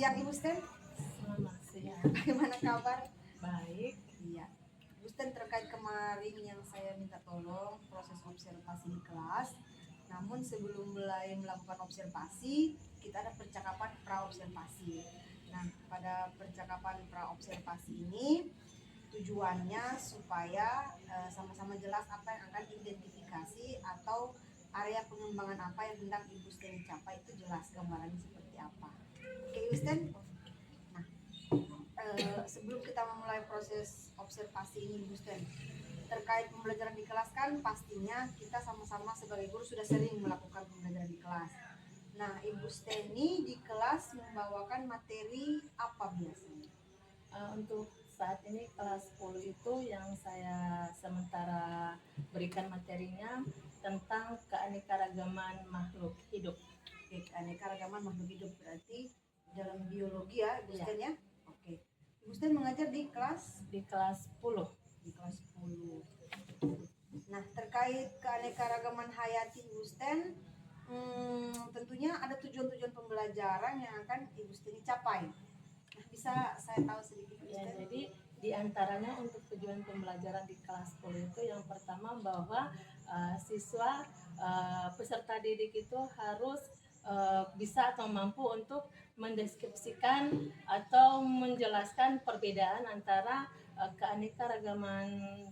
siang Ibu Sten. Selamat siang. Bagaimana kabar? Baik. Iya. Ibu Sten, terkait kemarin yang saya minta tolong proses observasi di kelas. Namun sebelum mulai melakukan observasi, kita ada percakapan pra-observasi. Nah, pada percakapan pra-observasi ini tujuannya supaya sama-sama jelas apa yang akan diidentifikasi atau area pengembangan apa yang hendak Ibu Sten capai, itu jelas gambarannya seperti apa. Oke Ibu Sten. Nah, sebelum kita memulai proses observasi ini Ibu Sten, terkait pembelajaran di kelas kan pastinya kita sama-sama sebagai guru sudah sering melakukan pembelajaran di kelas. Nah, Ibu Steni di kelas membawakan materi apa biasanya? Untuk saat ini kelas 10 itu yang saya sementara berikan materinya tentang keanekaragaman makhluk hidup. Oke, keanekaragaman makhluk hidup berarti dalam biologi ya Ibu Sten ya? Oke. Ibu Sten mengajar di kelas 10. Di kelas 10. Nah, terkait keanekaragaman hayati Ibu Sten, tentunya ada tujuan-tujuan pembelajaran yang akan Ibu Sten capai. Nah, bisa saya tahu sedikit Ibu Ya, Sten? jadi di antaranya untuk tujuan pembelajaran di kelas 10 itu yang pertama bahwa siswa peserta didik itu harus bisa atau mampu untuk mendeskripsikan atau menjelaskan perbedaan antara keanekaragaman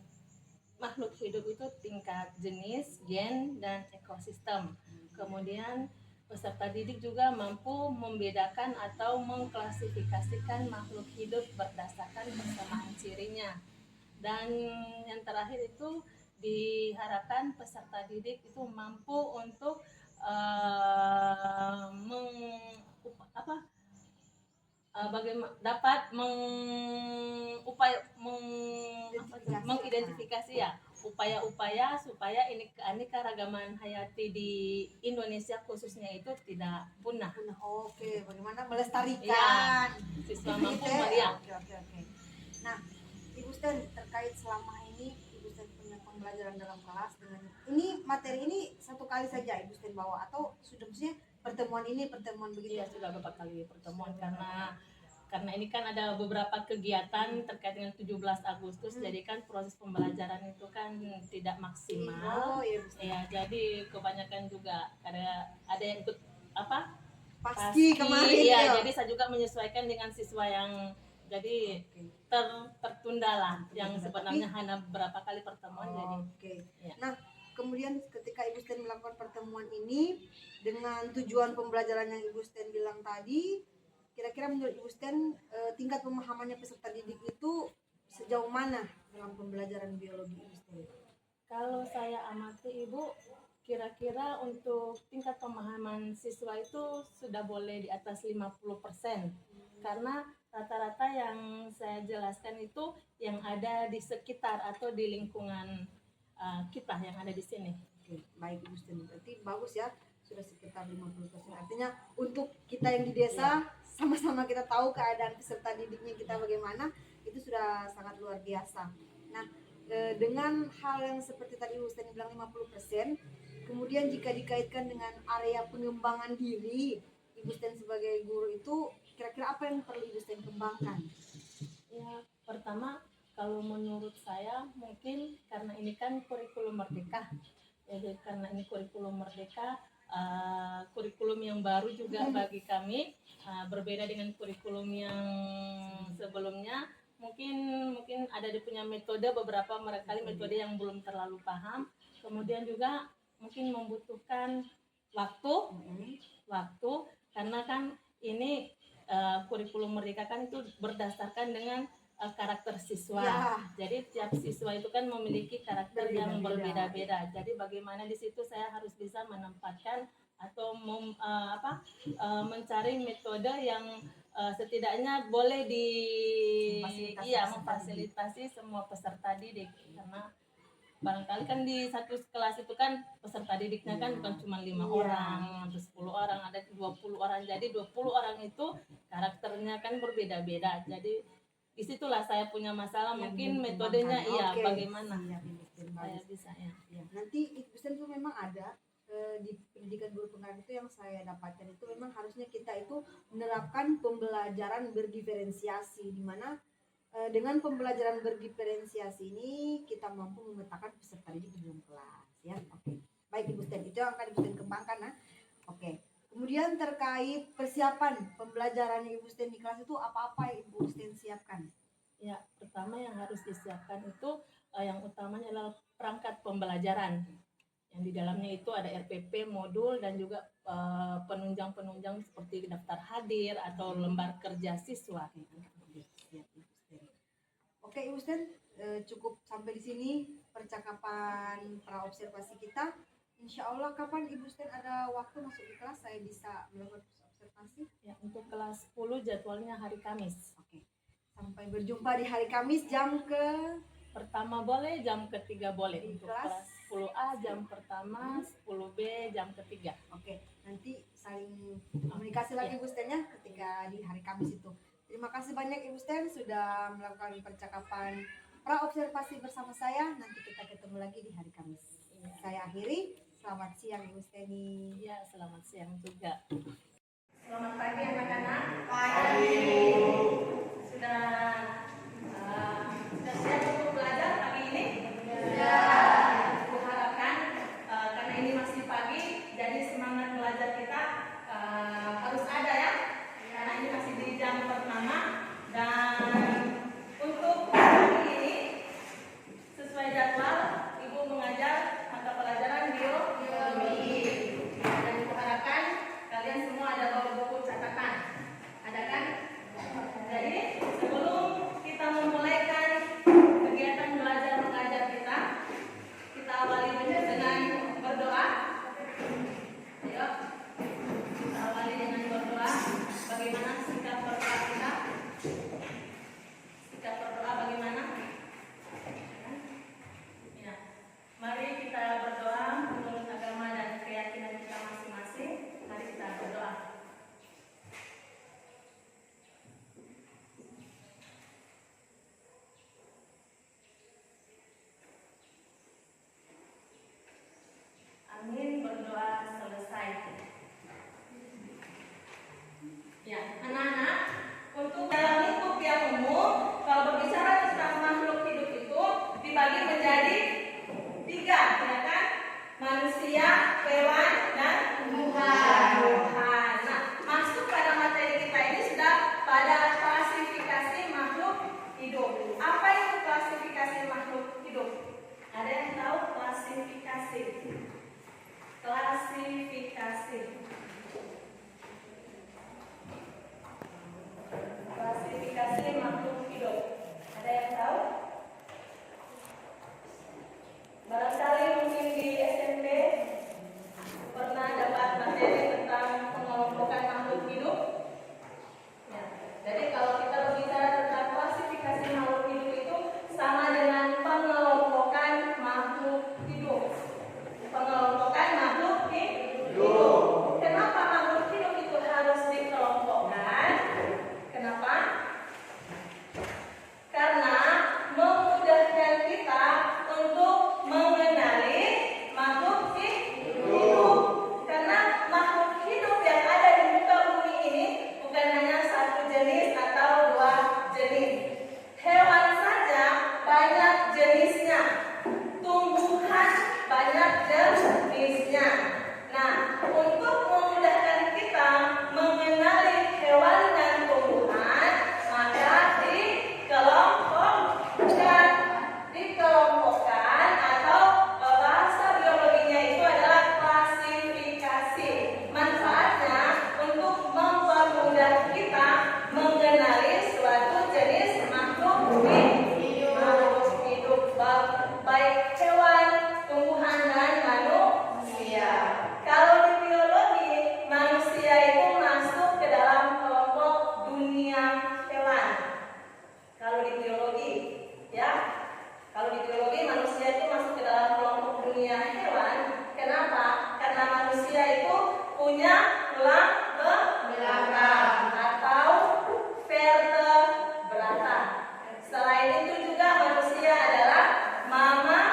makhluk hidup itu tingkat jenis, gen, dan ekosistem. Kemudian peserta didik juga mampu membedakan atau mengklasifikasikan makhluk hidup berdasarkan persamaan cirinya. Dan yang terakhir itu diharapkan peserta didik itu mampu untuk uh, meng, apa, dapat mengidentifikasi ya upaya-upaya supaya ini keanekaragaman hayati di Indonesia khususnya itu tidak punah. Oke, bagaimana melestarikan? Ya, siswa mampu melihat. Oke. Nah, Ibu Sten, terkait selama ini Ibu Sten punya pembelajaran dalam kelas dengan ini materi ini satu kali saja Ibu Sten bawa atau sudah maksudnya pertemuan begitu? Iya, sudah beberapa kali pertemuan karena ini kan ada beberapa kegiatan terkait dengan 17 Agustus, jadi kan proses pembelajaran itu kan tidak maksimal. Ya, jadi kebanyakan juga ada yang ikut apa? Paski kemarin ya. Jadi saya juga menyesuaikan dengan siswa yang jadi tertunda lah, yang sebenarnya hanya berapa kali pertemuan. Jadi ya. Nah, kemudian ketika Ibu Sten melakukan pertemuan ini dengan tujuan pembelajaran yang Ibu Sten bilang tadi, kira-kira menurut Ibu Sten tingkat pemahamannya peserta didik itu sejauh mana dalam pembelajaran biologi Ibu Sten? Kalau saya amati Ibu, kira-kira untuk tingkat pemahaman siswa itu sudah boleh di atas 50%. Karena rata-rata yang saya jelaskan itu yang ada di sekitar atau di lingkungan kita yang ada di sini. Oke, baik Ibu Sten. Berarti bagus ya, sudah sekitar 50%. Artinya untuk kita yang di desa sama-sama kita tahu keadaan peserta didiknya kita bagaimana, itu sudah sangat luar biasa. Nah, dengan hal yang seperti tadi Ibu Sten bilang 50%, kemudian jika dikaitkan dengan area pengembangan diri Ibu Sten sebagai guru itu, kira-kira apa yang perlu Ibu Sten kembangkan? Ya, pertama kalau menurut saya mungkin karena ini kan kurikulum merdeka, jadi karena ini kurikulum merdeka, kurikulum yang baru juga bagi kami, berbeda dengan kurikulum yang sebelumnya. Mungkin ada dia punya metode, beberapa kali metode yang belum terlalu paham. Kemudian juga mungkin membutuhkan waktu karena kan ini kurikulum merdeka kan itu berdasarkan dengan karakter siswa. Jadi tiap siswa itu kan memiliki karakter yang berbeda-beda. Jadi bagaimana di situ saya harus bisa menempatkan atau mencari metode yang setidaknya boleh memfasilitasi semua peserta didik, karena barangkali kan di satu kelas itu kan peserta didiknya kan bukan cuma 5 orang atau 10 orang, ada 20 orang. Jadi 20 orang itu karakternya kan berbeda-beda. Jadi disitulah saya punya masalah, mungkin metodenya bagaimana saya bisa Nanti Ibu Sten tuh memang ada di pendidikan guru penggerak itu yang saya dapatkan itu memang harusnya kita itu menerapkan pembelajaran berdiferensiasi, di mana dengan pembelajaran berdiferensiasi ini kita mampu memetakan peserta didik di dalam kelas ya. Oke. Baik Ibu Sten, itu yang akan Ibu Sten kembangkan nah. Oke. Kemudian terkait persiapan pembelajaran Ibu Sten di kelas itu apa-apa yang Ibu Sten siapkan? Ya, pertama yang harus disiapkan itu yang utamanya adalah perangkat pembelajaran. Yang di dalamnya itu ada RPP, modul, dan juga penunjang-penunjang seperti daftar hadir atau lembar kerja siswa. Oke Ibu Sten, cukup sampai di sini percakapan praobservasi kita. Insya Allah kapan Ibu Sten ada waktu masuk di kelas saya bisa melakukan observasi? Ya, untuk kelas 10 jadwalnya hari Kamis. Oke. Sampai berjumpa di hari Kamis jam ke pertama boleh, jam ketiga boleh. Di Untuk kelas? kelas 10A jam pertama, 10B jam ketiga. Oke, nanti saling komunikasi lagi Ibu Sten ya ketika di hari Kamis itu. Terima kasih banyak Ibu Sten sudah melakukan percakapan praobservasi bersama saya. Nanti kita ketemu lagi di hari Kamis. Saya akhiri. Selamat siang Ibu Steni. Ya, selamat siang juga. Selamat pagi anak-anak. Pagi. Sudah siap untuk belajar pagi ini? Sudah. Aku harapkan karena ini masih pagi, jadi semangat belajar kita harus ada ya. Karena ini masih di jam pertama dan untuk pagi ini sesuai jadwal Ibu mengajar mata pelajaran biologi. Dan kuharapkan kalian semua ada bawa buku catatan. Ada kan? Jadi sebelum kita memulaikan kegiatan belajar mengajar kita awali dengan berdoa. Ayo, kita awali dengan berdoa. Bagaimana sikap berdoa kita? Sikap berdoa bagaimana? Ya. Mari kita berdoa menurut agama dan keyakinan kita masing-masing. Mari kita berdoa. Amin, berdoa selesai. Ya, anak-anak, untuk dalam lingkup yang umum, kalau berbicara tentang makhluk hidup itu dibagi menjadi 3, ya kan? Manusia, hewan, dan tumbuhan. Nah, masuk pada materi kita ini sudah pada klasifikasi makhluk hidup. Apa itu klasifikasi makhluk hidup? Ada yang tahu klasifikasi? Klasifikasi makhluk hidup. Ada yang tahu? Barangkali mungkin di SMP pernah dapat materi tentang pengelompokan makhluk hidup. Ya. Jadi kalau kita berbicara tentang klasifikasi makhluk hidup itu sama dengan pengelompokan makhluk hidup. Pengelompokan makhluk hidup. Kenapa makhluk hidup itu harus dikelompokkan? Kenapa? Karena memudahkan kita untuk mengenali makhluk hidup. Karena makhluk hidup yang ada di muka bumi ini bukan hanya satu jenis atau 2 jenis. Hewan saja banyak jenisnya. Tumbuhan banyak jenisnya. Nah, untuk memudahkan kita mengenali hewan dan tumbuhan, maka dikelompokkan atau bahasa biologinya itu adalah klasifikasi. Manfaatnya untuk mempermudah kita mengenali suatu jenis makhluk hidup, baik hewan, tumbuhan, dan manusia. Kalau di biologi, manusia itu masuk ke dalam kelompok dunia hewan. Kalau di biologi, ya, kalau di biologi manusia itu masuk ke dalam kelompok dunia hewan. Kenapa? Karena manusia itu punya tulang belakang atau vertebrata. Selain itu juga manusia adalah mamalia.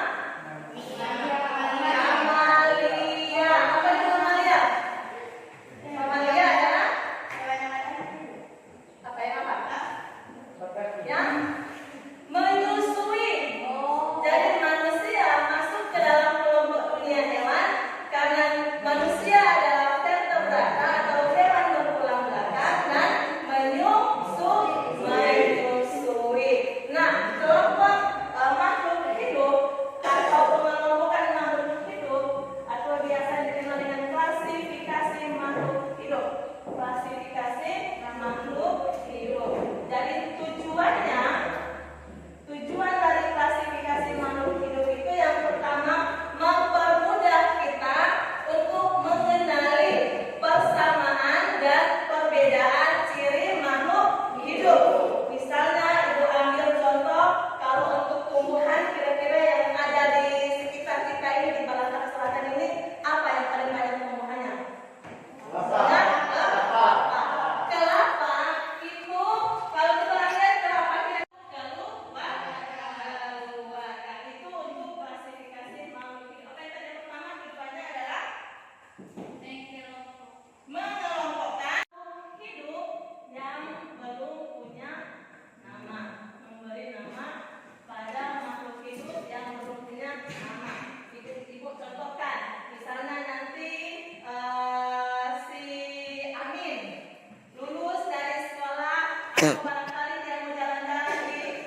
atau barangkali dia mau jalan-jalan di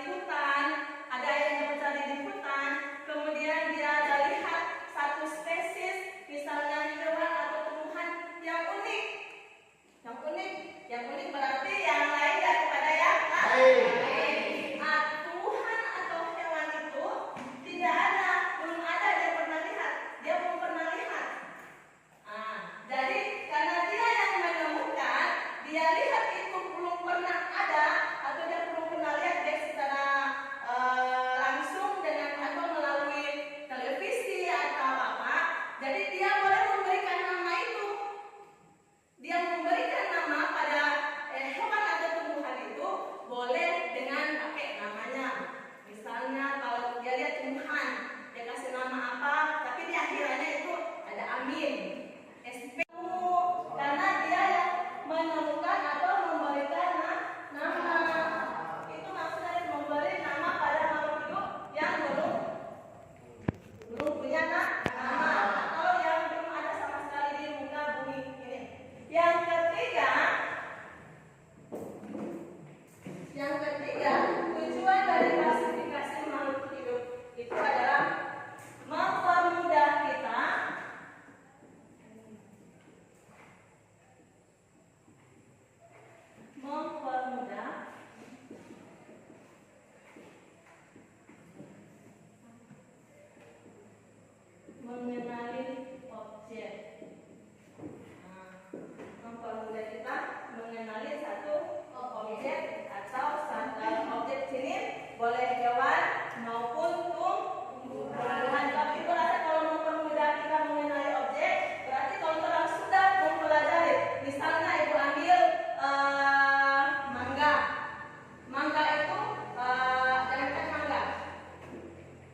hutan, ada yang mencari di hutan, kemudian dia lihat satu spesies, misalnya hewan atau tumbuhan yang unik, yang unik berarti yang lain daripada yang lain. Nah, tumbuhan atau hewan itu tidak ada, belum ada dia pernah lihat, dia belum pernah lihat. Nah, jadi karena dia yang menemukan, dia lihat itu belum pernah ada atau dia belum pernah lihat dia secara langsung dengan atau melalui televisi atau apa. Jadi dia boleh memberikan nama itu. Dia memberikan nama pada hewan atau tumbuhan itu boleh dengan pakai namanya. Misalnya kalau dia lihat tumbuhan, dia kasih nama apa, tapi di akhirannya itu ada amin. SP karena dia yang menemukan atau memberikan nama. Itu maksudnya memberi nama pada makhluk hidup yang belum punya nama atau yang belum ada sama sekali di muka bumi ini. Yang ketiga, tujuan dari klasifikasi makhluk hidup itu adalah mempermudah kita mengenali objek. Mempermudah kita mengenali satu objek atau objek sini boleh hewan maupun tumbuhan. Tapi itu rasa kalau mempermudah kita mengenali objek, berarti kalau orang sudah mempelajari, misalnya ibu ambil mangga itu jangankan mangga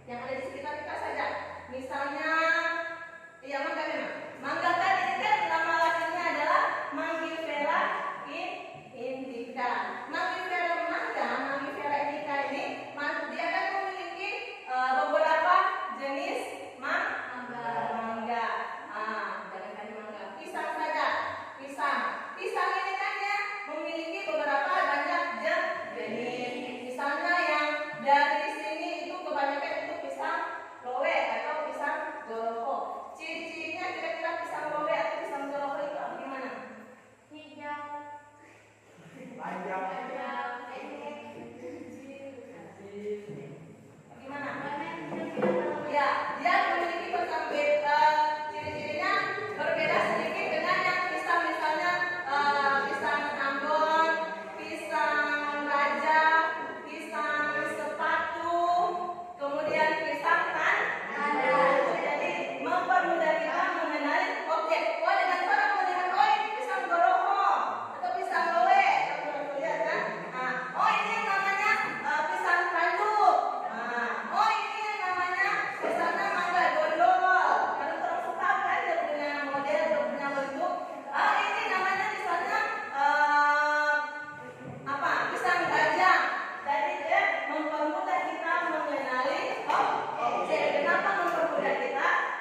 yang ada di sekitar kita saja. Misalnya, iya mangga memang. Mangga kan ini kan nama latinnya adalah Mangifera indica. Mangifera indica ini dia kan memiliki beberapa jenis mangga. Jangankan mangga, pisang saja. Pisang ini kan dia memiliki beberapa banyak jenis. Misalnya yang dari sini itu kebanyakan itu pisang lowe atau pisang goroko. Ciri-cirinya kira-kira pisang lowe atau pisang goroko itu gimana? Hijau, panjang, gimana? Ya, dia memiliki ciri-cirinya berbeda sedikit dengan yang pisang, misalnya pisang Ambon, pisang raja, pisang sepatu, kemudian pisang tandan. Jadi mempermudah kita mengenali objek. Oh, dengan cara melihat, oh ini pisang goroko atau pisang lowe, kita lihat kan? Oh ini yang namanya pisang tanduk. Oh ini yang namanya misalnya mangga gondol. Kalau orang suka kan dia punya model, dia punya bentuk. Ini namanya misalnya pisang gajah. Jadi dia mempermudah kita mengenali objek. Kenapa mempermudah kita?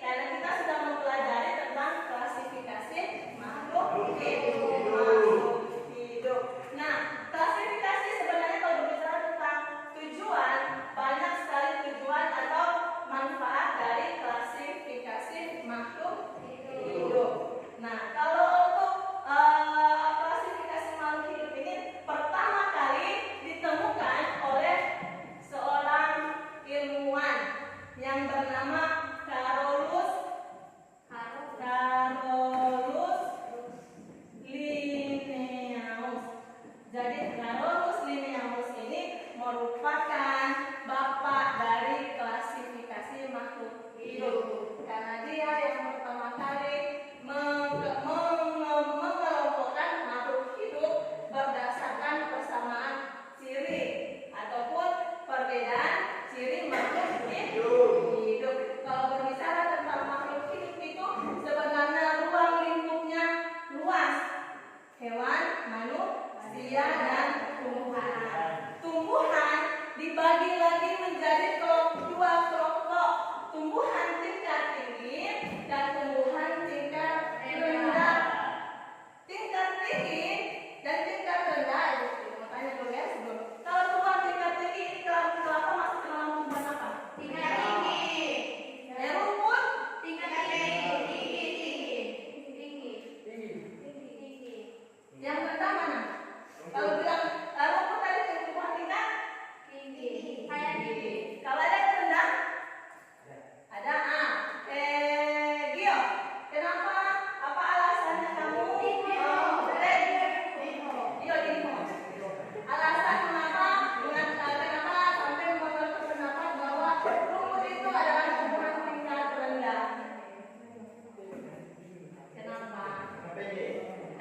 Karena kita sudah mempelajari tentang klasifikasi makhluk hidup. Nah, klasifikasi sebenarnya kalau berbicara tentang tujuan, banyak sekali tujuan atau manfaat dari klasifikasi makhluk hidup. Nah, kalau untuk klasifikasi makhluk hidup ini pertama kali ditemukan oleh seorang ilmuwan yang bernama Carolus Linnaeus. Jadi Carolus Linnaeus ini merupakan bapak dari klasifikasi makhluk hidup karena dia yang pertama kali mengelompokkan makhluk hidup berdasarkan persamaan ciri ataupun perbedaan ciri makhluk hidup. Kalau berbicara tentang makhluk hidup itu sebenarnya ruang lingkupnya luas. Hewan, manusia, dan tumbuhan. Tumbuhan dibagi lagi menjadi dua kelompok. Tumbuhan tingkat tinggi dan tumbuhan tingkat rendah.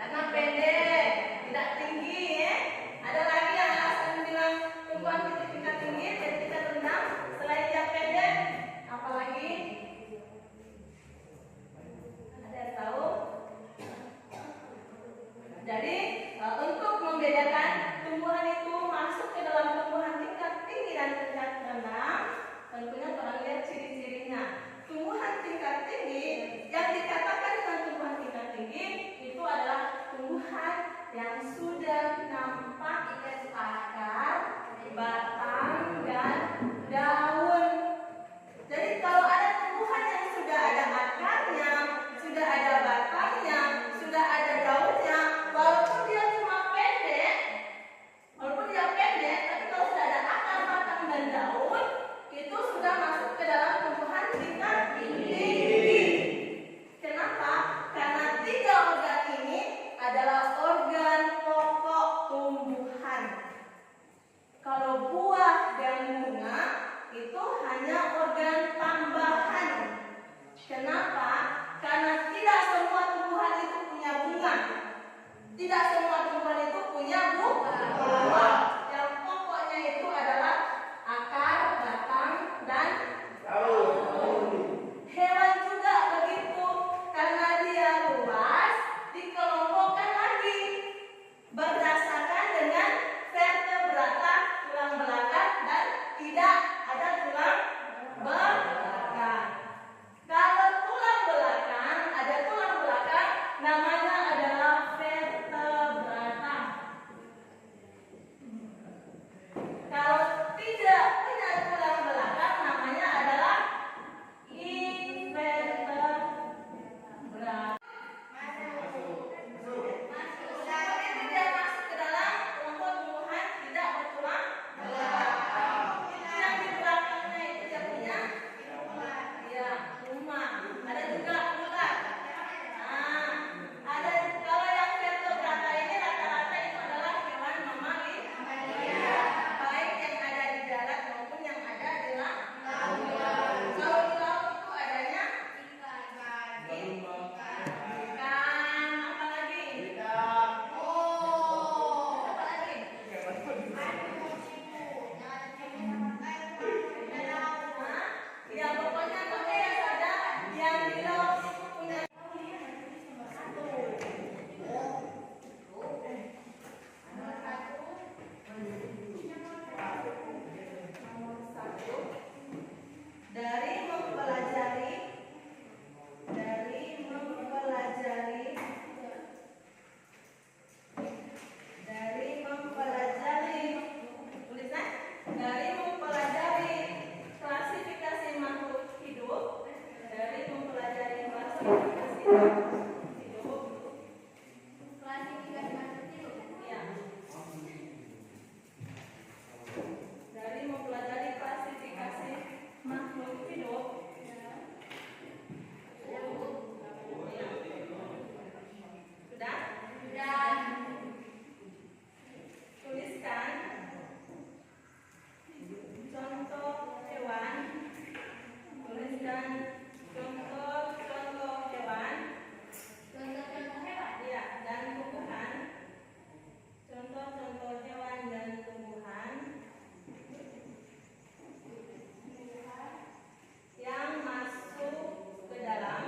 karena pendek, tidak tinggi ya. Ada lagi yang alasan bilang tumbuhan itu tingkat tinggi dan tingkat rendah selain dia pendek, apalagi? Ada yang tahu? Jadi untuk membedakan tumbuhan itu masuk ke dalam tumbuhan tingkat tinggi dan tingkat rendah, tentunya orang lihat ciri-cirinya. Tumbuhan tingkat tinggi yang dikatakan dengan tumbuhan tingkat tinggi itu adalah tumbuhan yang sudah nampak akar, batang, dan daun. Jadi kalau ada tumbuhan yang sudah ada akarnya, sudah ada batangnya, sudah ada daunnya, walaupun dia cuma pendek, tapi kalau sudah ada akar, batang, dan daun, itu sudah masuk ke dalam tumbuhan tingkat tinggi. Kenapa? Karena 3 organ ini adalah organ pokok tumbuhan. Kalau buah dan bunga itu hanya organ tambahan. Kenapa? Karena tidak semua tumbuhan itu punya bunga. Tidak semua tumbuhan itu punya buah. Yang pokoknya itu adalah akar, batang, dan daun. Hewan juga begitu. Karena dia luas, dikelompokkan lagi berdasarkan dengan vertebrata, tulang belakang, dan tidak ada tulang belakang. Kalau tulang belakang, ada tulang belakang, namanya adalah vertebrata. Kalau tidak punya tulang belakang, namanya adalah invertebrata. Begitu dia masuk ke dalam kelompok tumbuhan tidak bertulang belakang. Yang di belakangnya itu dia punya ya rumah. Ada juga ular. Nah, ada kalau yang vertebrata ini rata-rata itu adalah hewan mamalia, baik yang ada di darat maupun yang ada di laut. Kalau di laut itu adanya ikan, apa lagi? Apa lagi? Ya pokoknya pakai yang ada yang di laut itu punya nomor satu dari mempelajari tulisan dari mempelajari klasifikasi makhluk hidup, ya. Dari mempelajari klasifikasi makhluk hidup, sudah? Tuliskan contoh hewan. Tuliskan contoh hewan. Ya, dan tumbuhan. Contoh-contoh hewan dan tumbuhan yang masuk ke dalam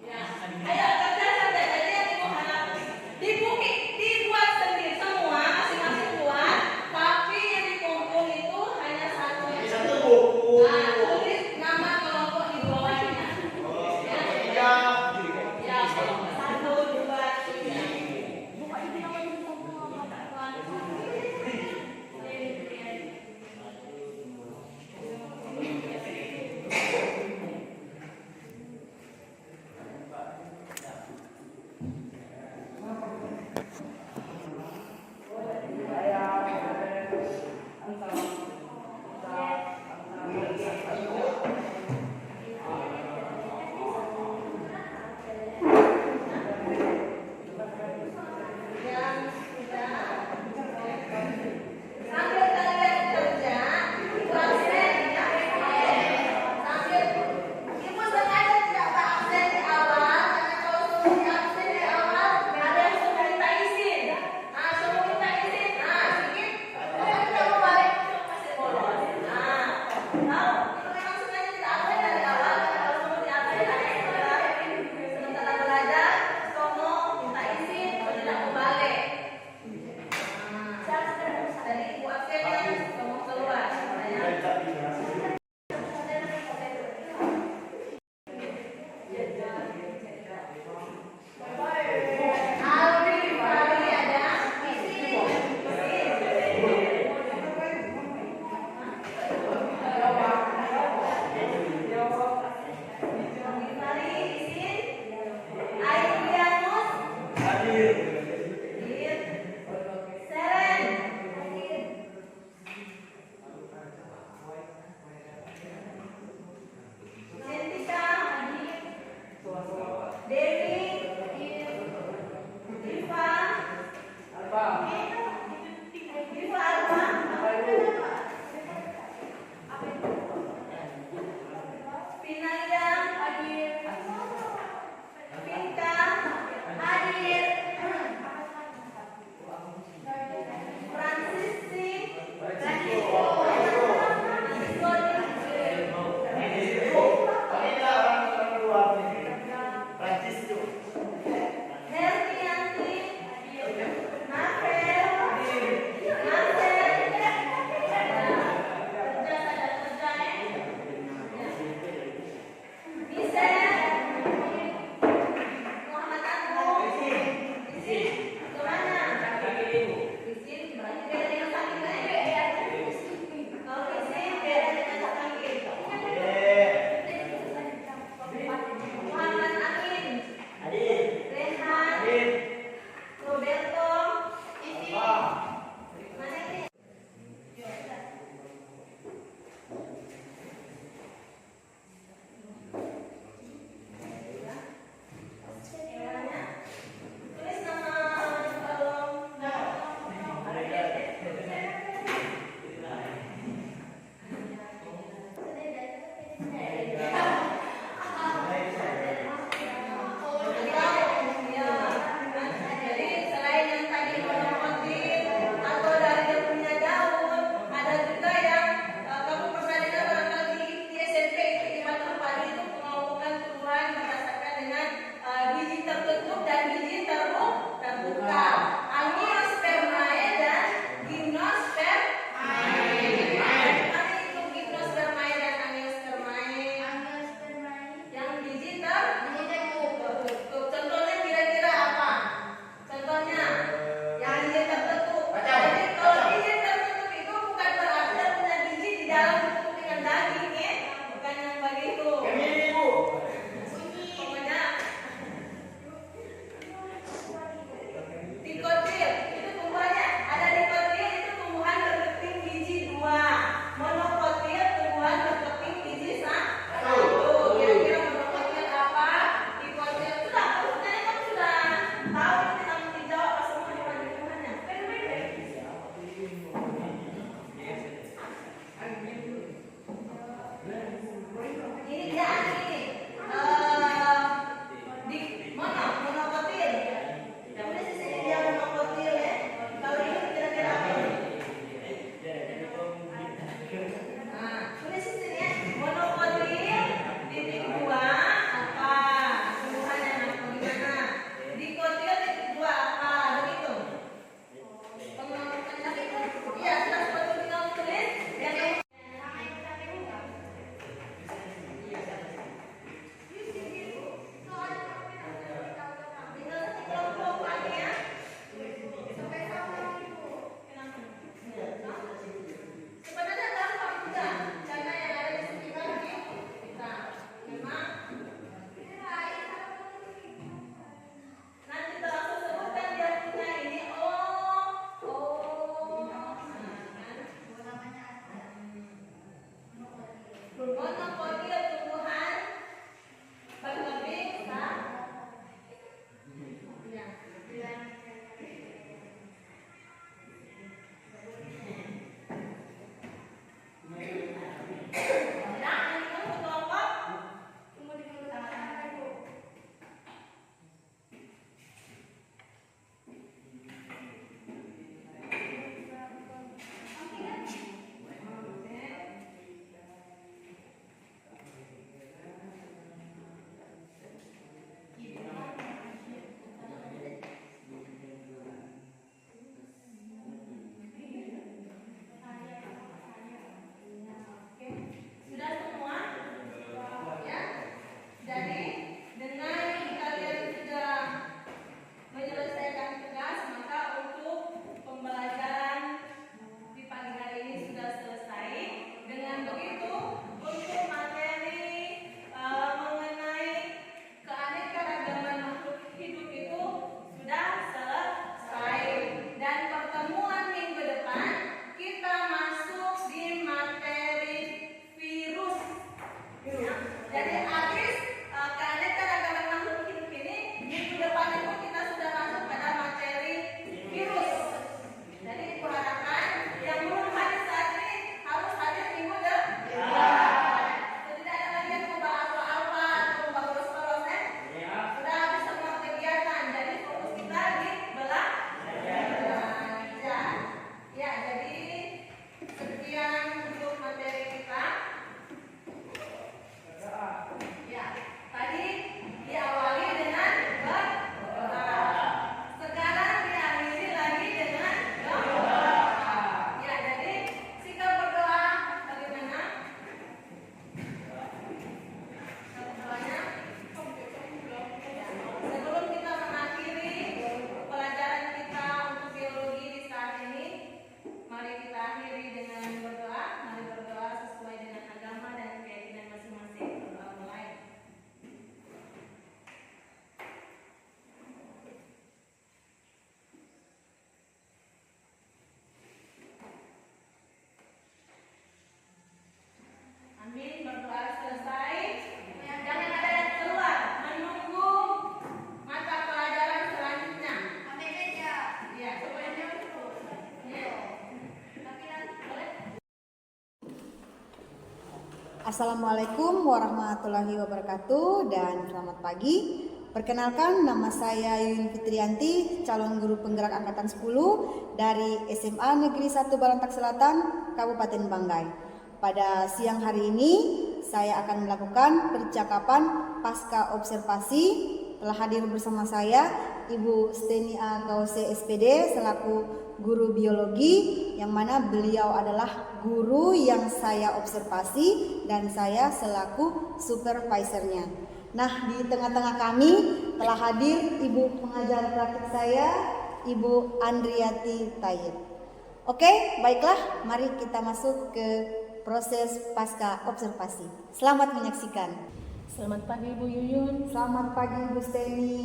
ya. Ayo kerja saja. Jadi yang dibuat sendiri semua, masing-masing buat, tapi yang dikumpul itu hanya satu. Nah, tulis nama kelompok di bawahnya. Ya, 1, 2, 3. Sambil Monokotil tumbuhan berlebih sudah semua ya. Jadi dengan kalian sudah menyelesaikan tugas, maka untuk pembelajaran di pagi hari ini sudah selesai. Dengan begitu untuk materi mengenai keanekaragaman makhluk hidup itu sudah selesai. Dan pertemuan minggu depan kita masuk di materi virus. Ya. Jadi habis keanekaragaman makhluk hidup ini, minggu depan itu kita sudah masuk pada materi virus. Jadi aku harapkan yang belum hadir saat ini harus hadir minggu depan. Tidak ada lagi yang membahas apa atau membahas poros ya. Sudah habis semua kegiatan. Jadi fokus kita di belajar. Ya, jadi sekian untuk materi kita. Ya, tadi diawali dengan berdoa. Sekarang diakhiri lagi dengan doa. Ya, jadi sikap berdoa bagaimana? Berdoanya? Sebelum kita mengakhiri pelajaran kita untuk biologi di saat ini, mari kita akhiri dengan berdoa. Mari berdoa sesuai dengan agama dan keyakinan masing-masing. Berdoa mulai. Amin. Berdoa selesai. Jangan ada yang keluar. Menunggu mata pelajaran selanjutnya. Ya, semuanya ya. Boleh? Assalamualaikum warahmatullahi wabarakatuh dan selamat pagi. Perkenalkan, nama saya Yuyun Fitrianti, calon guru penggerak angkatan 10 dari SMA Negeri 1 Balantak Selatan, Kabupaten Banggai. Pada siang hari ini saya akan melakukan percakapan pasca observasi. Telah hadir bersama saya Ibu Steni A. Gause SPD selaku guru biologi, yang mana beliau adalah guru yang saya observasi dan saya selaku supervisornya. Nah, di tengah-tengah kami telah hadir Ibu pengajar praktik saya, Ibu Andriati Tayyib. Oke, baiklah, mari kita masuk ke proses pasca observasi. Selamat menyaksikan. Selamat pagi Ibu Yuyun. Selamat pagi Ibu Steni.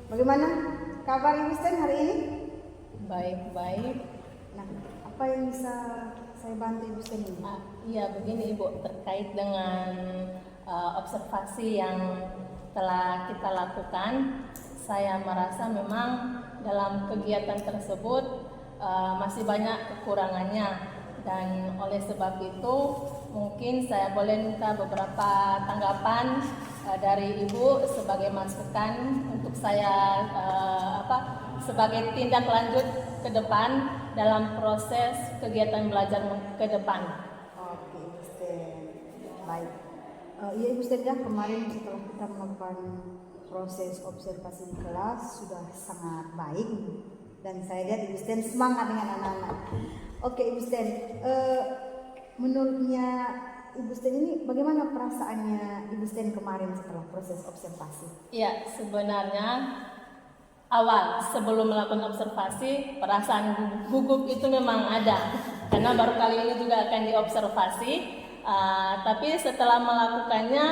Bagaimana kabar Ibu Steni hari ini? Baik-baik. Nah, apa yang bisa saya bantu Ibu Steni? Iya, begini Ibu, terkait dengan observasi yang telah kita lakukan, saya merasa memang dalam kegiatan tersebut masih banyak kekurangannya, dan oleh sebab itu mungkin saya boleh minta beberapa tanggapan dari Ibu sebagai masukan untuk saya sebagai tindak lanjut ke depan dalam proses kegiatan belajar ke depan. Oke, Ibu Steni. Baik. Iya Ibu Steni, ya, kemarin setelah kita melakukan proses observasi di kelas sudah sangat baik dan saya lihat Ibu Steni semangat dengan anak-anak. Oke Ibu Steni, menurutnya Ibu Steni ini bagaimana perasaannya Ibu Steni kemarin setelah proses observasi? Ya, sebenarnya awal sebelum melakukan observasi perasaan gugup itu memang ada, karena baru kali ini juga akan diobservasi. Tapi setelah melakukannya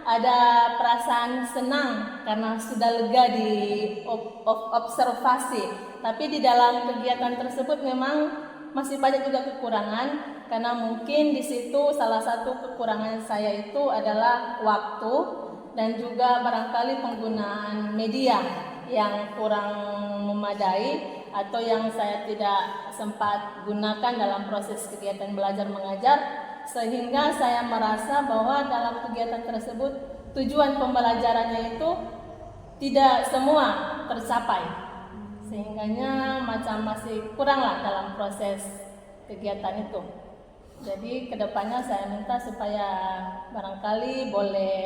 ada perasaan senang karena sudah lega di observasi. Tapi di dalam kegiatan tersebut memang masih banyak juga kekurangan, karena mungkin di situ salah satu kekurangan saya itu adalah waktu dan juga barangkali penggunaan media yang kurang memadai atau yang saya tidak sempat gunakan dalam proses kegiatan belajar mengajar, sehingga saya merasa bahwa dalam kegiatan tersebut tujuan pembelajarannya itu tidak semua tercapai, sehingganya macam masih kuranglah dalam proses kegiatan itu. Jadi kedepannya saya minta supaya barangkali boleh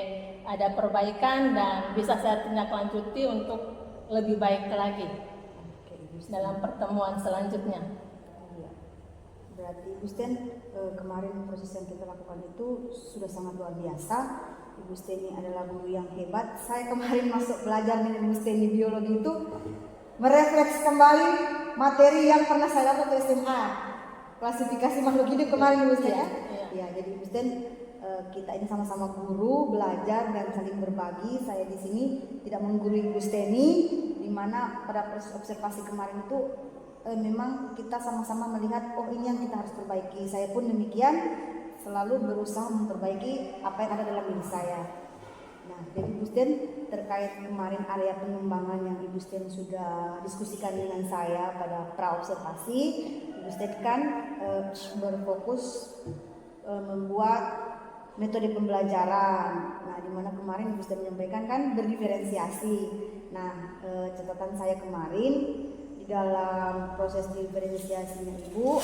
ada perbaikan dan bisa saya tindak lanjuti untuk lebih baik lagi Oke, Ibu Sten. dalam pertemuan selanjutnya. Iya. Berarti Ibu Sten, kemarin proses yang kita lakukan itu sudah sangat luar biasa. Ibu Sten ini adalah guru yang hebat. Saya kemarin masuk belajar dengan Ibu Sten di biologi itu merefleks kembali materi yang pernah saya dapat di SMA. Klasifikasi makhluk hidup kemarin Ibu Sten ya. Ya, jadi Ibu Sten, kita ini sama-sama guru, belajar dan saling berbagi. Saya di sini tidak menggurui Ibu Steni, di mana pada proses observasi kemarin itu memang kita sama-sama melihat, oh ini yang kita harus perbaiki. Saya pun demikian, selalu berusaha memperbaiki apa yang ada dalam diri saya. Nah, jadi Ibu Sten, terkait kemarin area pengembangan yang Ibu Sten sudah diskusikan dengan saya pada pra-observasi, Ibu Sten kan berfokus membuat metode pembelajaran. Nah, di mana kemarin Ibu Sten menyampaikan kan berdiferensiasi. Nah, catatan saya kemarin di dalam proses diferensiasinya Ibu,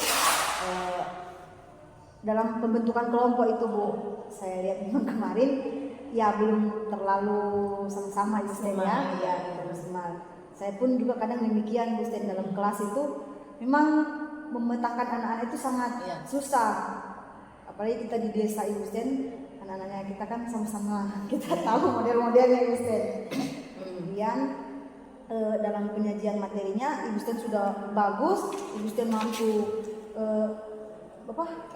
dalam pembentukan kelompok itu Bu, saya lihat memang kemarin ya belum terlalu sama-sama Ibu Sten ya, ya maksimal. Saya pun juga kadang demikian Bu Sten, dalam kelas itu memang memetakan anak-anak itu sangat susah. Apalagi kita di desa Ibu Sten, anak-anaknya kita kan sama-sama kita tahu model-modelnya Ibu Sten. Kemudian dalam penyajian materinya Ibu Sten sudah bagus, Ibu Sten mampu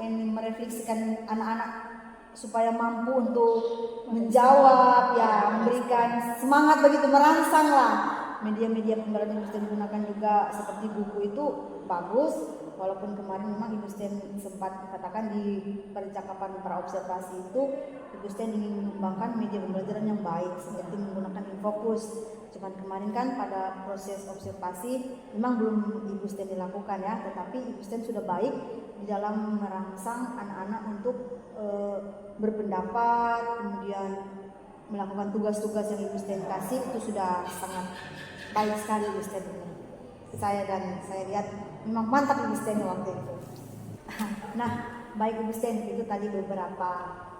merefleksikan anak-anak supaya mampu untuk menjawab, ya memberikan semangat begitu, merangsang lah. Media-media pembelajaran yang Ibu Sten gunakan juga seperti buku itu bagus. Walaupun kemarin memang Ibu Sten sempat katakan di percakapan para observasi itu Ibu Sten ingin mengembangkan media pembelajaran yang baik seperti menggunakan infocus. Cuman kemarin kan pada proses observasi memang belum Ibu Sten dilakukan ya, tetapi Ibu Sten sudah baik di dalam merangsang anak-anak untuk berpendapat, kemudian melakukan tugas-tugas yang Ibu Sten kasih, itu sudah sangat baik sekali Ibu Sten. Saya lihat memang mantap Ibu Sten waktu itu. Nah, baik Ibu Sten, itu tadi beberapa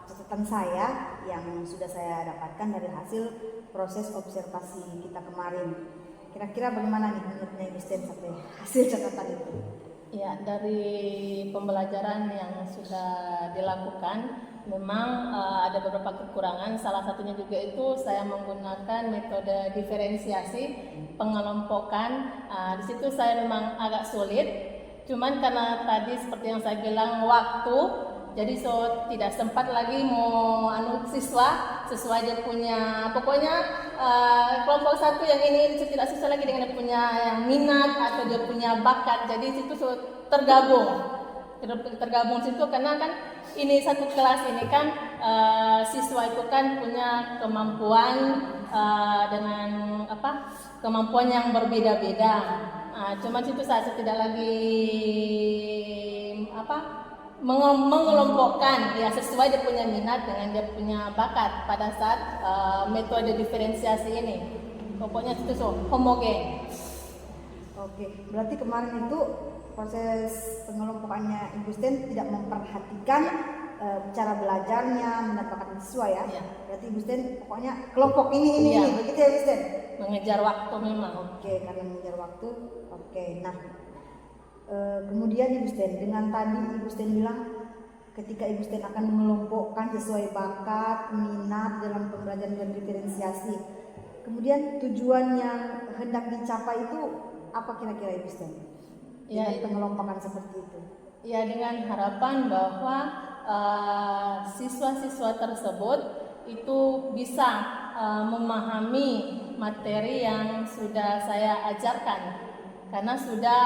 catatan saya yang sudah saya dapatkan dari hasil proses observasi kita kemarin. Kira-kira bagaimana nih menurutnya Ibu Sten sampai hasil catatan itu? Ya, dari pembelajaran yang sudah dilakukan memang ada beberapa kekurangan. Salah satunya juga itu saya menggunakan metode diferensiasi pengelompokan. Di situ saya memang agak sulit. Cuman karena tadi seperti yang saya bilang waktu, jadi tidak sempat lagi mau siswa sesuai dia punya, pokoknya kelompok satu yang ini tidak sesuai lagi dengan dia punya yang minat atau dia punya bakat. Jadi situ tergabung situ, karena kan ini satu kelas ini kan siswa itu kan punya kemampuan dengan kemampuan yang berbeda-beda. Cuman situ saya tidak lagi mengelompokkan ya sesuai dia punya minat dengan dia punya bakat pada saat metode diferensiasi ini. Pokoknya itu homogen. Oke, berarti kemarin itu proses pengelompokannya Ibu Sten tidak memperhatikan cara belajarnya, mendapatkan siswa ya. Berarti Ibu Sten pokoknya kelompok ini begitu ya Ibu Sten? Mengejar waktu memang. Oke, karena mengejar waktu. Oke, nah kemudian Ibu Sten, dengan tadi Ibu Sten bilang ketika Ibu Sten akan mengelompokkan sesuai bakat, minat dalam pembelajaran dan diferensiasi, kemudian tujuan yang hendak dicapai itu apa kira-kira Ibu Sten? Dengan pengelompokan seperti itu. Ya, dengan harapan bahwa siswa-siswa tersebut itu bisa memahami materi yang sudah saya ajarkan. karena sudah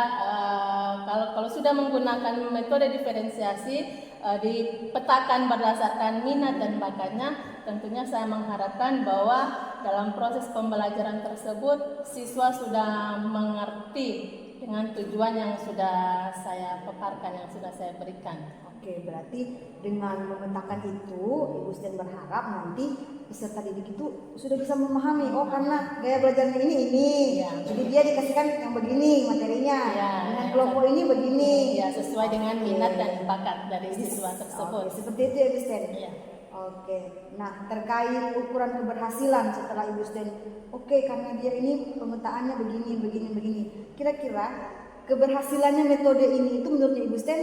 kalau sudah menggunakan metode diferensiasi dipetakan berdasarkan minat dan bakatnya, tentunya saya mengharapkan bahwa dalam proses pembelajaran tersebut siswa sudah mengerti dengan tujuan yang sudah saya paparkan, yang sudah saya berikan. Oke, berarti dengan memetakan itu, Ibu Sten berharap nanti peserta didik itu sudah bisa memahami, oh karena gaya belajarnya ini, Ya. jadi dia dikasihkan yang begini materinya, Ya, dengan kelompok ini begini. Ya, sesuai dengan minat dan bakat dari siswa tersebut. Oke, seperti itu ya Ibu Sten. Ya. Oke, nah terkait ukuran keberhasilan setelah Ibu Sten, oke karena dia ini pemetaannya begini. Kira-kira keberhasilannya metode ini itu menurut Ibu Sten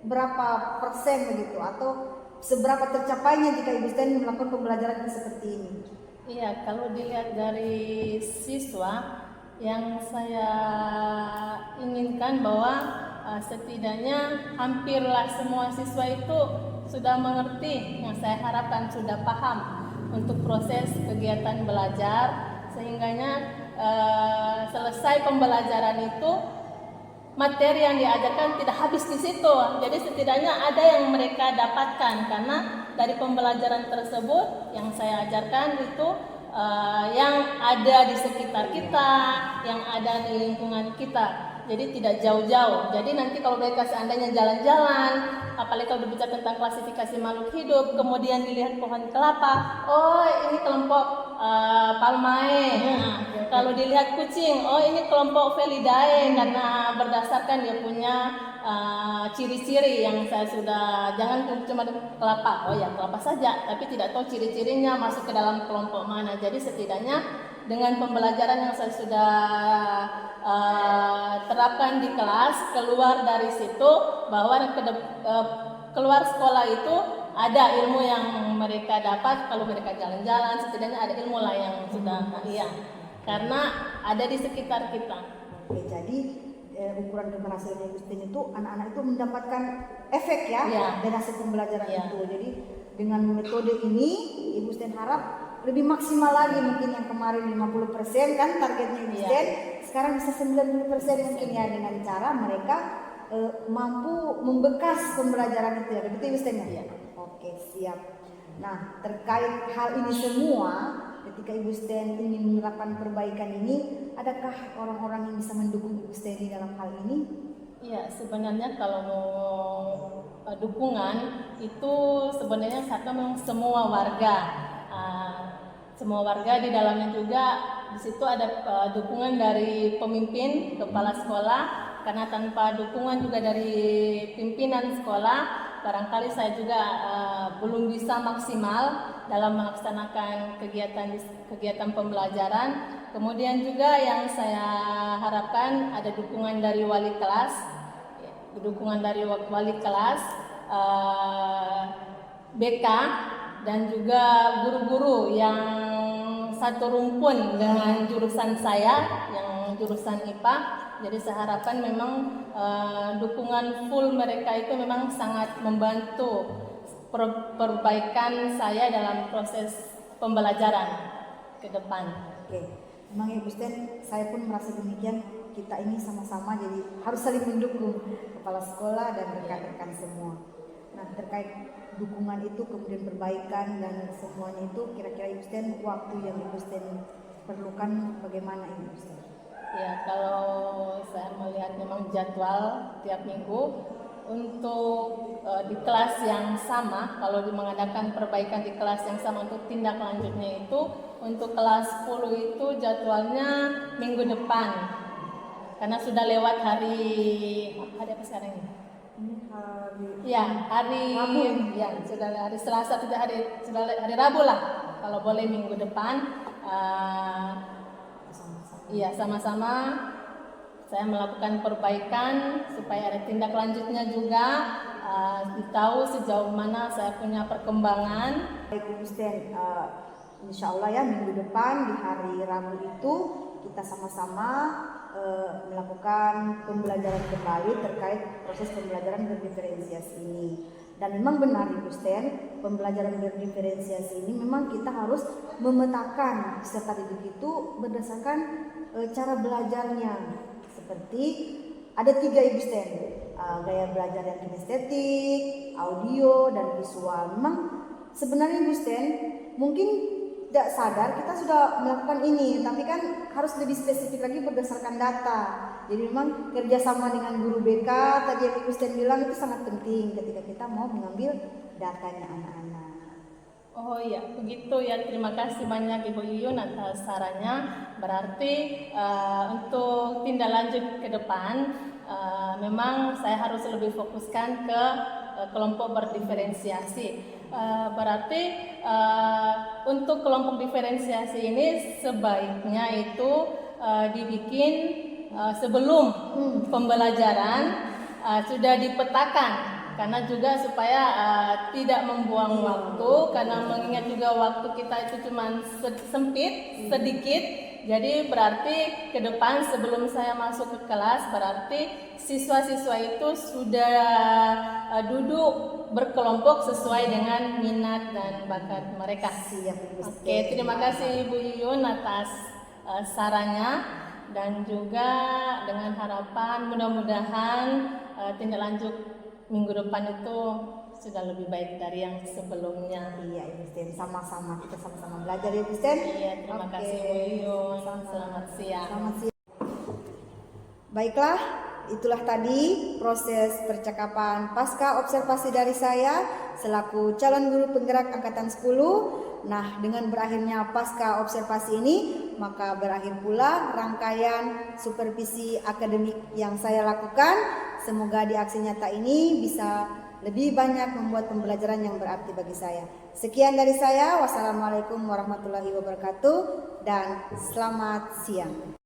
berapa persen begitu, atau seberapa tercapainya jika Ibu Sten melakukan pembelajaran seperti ini? Iya, kalau dilihat dari siswa, yang saya inginkan bahwa setidaknya hampirlah semua siswa itu sudah mengerti, yang saya harapkan sudah paham untuk proses kegiatan belajar, sehingganya selesai pembelajaran itu materi yang diajarkan tidak habis di situ. Jadi setidaknya ada yang mereka dapatkan, karena dari pembelajaran tersebut yang saya ajarkan itu yang ada di sekitar kita, yang ada di lingkungan kita. Jadi tidak jauh-jauh. Jadi nanti kalau mereka seandainya jalan-jalan, apalagi kalau berbicara tentang klasifikasi makhluk hidup, kemudian dilihat pohon kelapa, oh ini kelompok Palmae. Nah, kalau dilihat kucing, oh ini kelompok Felidae, karena berdasarkan dia punya ciri-ciri yang saya sudah, jangan cuma kelapa, oh ya kelapa saja, tapi tidak tahu ciri-cirinya masuk ke dalam kelompok mana. Jadi setidaknya dengan pembelajaran yang saya sudah terapkan di kelas, keluar dari situ bahwa keluar sekolah itu ada ilmu yang mereka dapat. Kalau mereka jalan-jalan setidaknya ada ilmu lah yang sudah karena ada di sekitar kita. Oke, jadi ukuran keberhasilan Ibu Sten itu anak-anak itu mendapatkan efek ya dari hasil pembelajaran itu. Jadi dengan metode ini Ibu Sten harap lebih maksimal lagi, mungkin yang kemarin 50% kan targetnya Ibu Sten, sekarang bisa 90% mungkin ya, dengan cara mereka mampu membekas pembelajaran itu ya, begitu Ibu Sten ya? Oke, siap. Nah, terkait hal ini semua, ketika Ibu Sten ingin menerapkan perbaikan ini, adakah orang-orang yang bisa mendukung Ibu Sten di dalam hal ini? Iya, sebenarnya kalau mau dukungan itu sebenarnya karena memang semua warga di dalamnya juga. Di situ ada dukungan dari pemimpin, kepala sekolah, karena tanpa dukungan juga dari pimpinan sekolah, barangkali saya juga belum bisa maksimal dalam melaksanakan kegiatan pembelajaran. Kemudian juga yang saya harapkan ada dukungan dari wali kelas, BK, dan juga guru-guru yang satu rumpun dengan jurusan saya, yang jurusan IPA. Jadi saya harapkan memang dukungan full mereka itu memang sangat membantu perbaikan saya dalam proses pembelajaran ke depan. Oke, memang Ibu Sten, saya pun merasa demikian. Kita ini sama-sama jadi harus saling mendukung, kepala sekolah dan rekan-rekan semua. Nah, terkait dukungan itu, kemudian perbaikan dan semuanya itu, kira-kira Ibu Sten, waktu yang Ibu Sten perlukan bagaimana Ibu Sten? Ya, kalau saya melihat memang jadwal tiap minggu untuk di kelas yang sama, kalau mengadakan perbaikan di kelas yang sama untuk tindak lanjutnya itu, untuk kelas 10 itu jadwalnya minggu depan, karena sudah lewat hari apa sekarang ini? Hari Rabu. Ya, sudah hari Selasa, sudah hari Rabu lah, kalau boleh minggu depan. Sama-sama saya melakukan perbaikan supaya ada tindak lanjutnya juga, tahu sejauh mana saya punya perkembangan. Baik Ibu Sten, insya Allah ya minggu depan di hari Rabu itu kita sama-sama melakukan pembelajaran kembali terkait proses pembelajaran berdiferensiasi ini. Dan memang benar Ibu Sten, pembelajaran berdiferensiasi ini memang kita harus memetakan peserta didik itu berdasarkan cara belajarnya. seperti ada 3 Ibu Sten, gaya belajar yang kinestetik, audio, dan visual. Memang sebenarnya Ibu Sten mungkin tidak sadar kita sudah melakukan ini, tapi kan harus lebih spesifik lagi berdasarkan data. Jadi memang kerjasama dengan guru BK tadi yang Ibu Sten bilang itu sangat penting ketika kita mau mengambil datanya anak-anak. Oh iya, begitu ya. Terima kasih banyak Ibu Yuyun atas sarannya. Berarti untuk tindak lanjut ke depan, memang saya harus lebih fokuskan ke kelompok berdiferensiasi. Berarti untuk kelompok diferensiasi ini sebaiknya itu dibikin sebelum pembelajaran sudah dipetakan. Karena juga supaya tidak membuang waktu, karena mengingat juga waktu kita itu cuma sempit, sedikit. Jadi berarti ke depan sebelum saya masuk ke kelas, berarti siswa-siswa itu sudah duduk berkelompok sesuai dengan minat dan bakat mereka. Oke, terima kasih Ibu Yuyun atas sarannya, dan juga dengan harapan mudah-mudahan tindak lanjut minggu depan itu sudah lebih baik dari yang sebelumnya. Iya Ibu Sten, sama-sama kita sama-sama belajar ya Ibu Sten. Iya, terima kasih Bu Yuyun. Selamat siang. Selamat siang. Baiklah, itulah tadi proses percakapan pasca observasi dari saya selaku calon guru penggerak angkatan 10. Nah, dengan berakhirnya pasca observasi ini, maka berakhir pula rangkaian supervisi akademik yang saya lakukan. Semoga di aksi nyata ini bisa lebih banyak membuat pembelajaran yang berarti bagi saya. Sekian dari saya. Wassalamualaikum warahmatullahi wabarakatuh dan selamat siang.